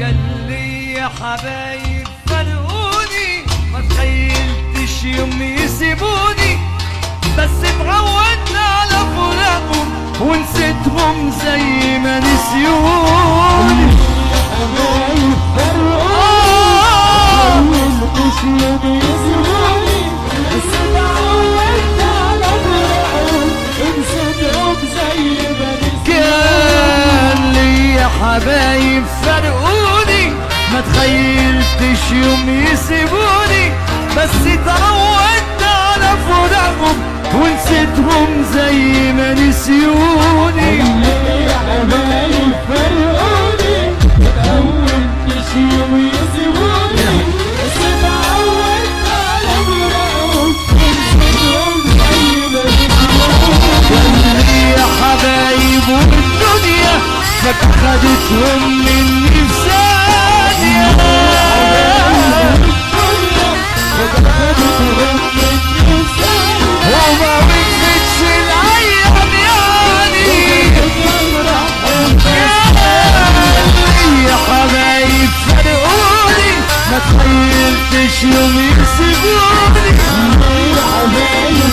كان لي حبايب فرقوني ما تخيلتش يوم يسيبوني، بس اتعودت على فراقهم ونسيتهم زي ما نسيوني. حبايب فرقوني ما تخيلتش يوم يسيبوني، بس اتعودت على فراقهم ونسيتهم زي ما نسيوني. كان لي حبايب فرقوني ما تخيلتش يوم يسيبوني، بس اتعودت على فراقهم ونسيتهم زي ما نسيوني. يا حبايب فرقوني ما تخيلتش يوم يسيبوني، بس اتعودت على فراقهم ونسيتهم زي ما نسيوني. يا حبايب والدنيا ما خدتهم مني في ثانية، وما وقفتش الأيام يعني. يا حبايب فرقوني ما تخيلتش يوم يسيبوني. يا حبايب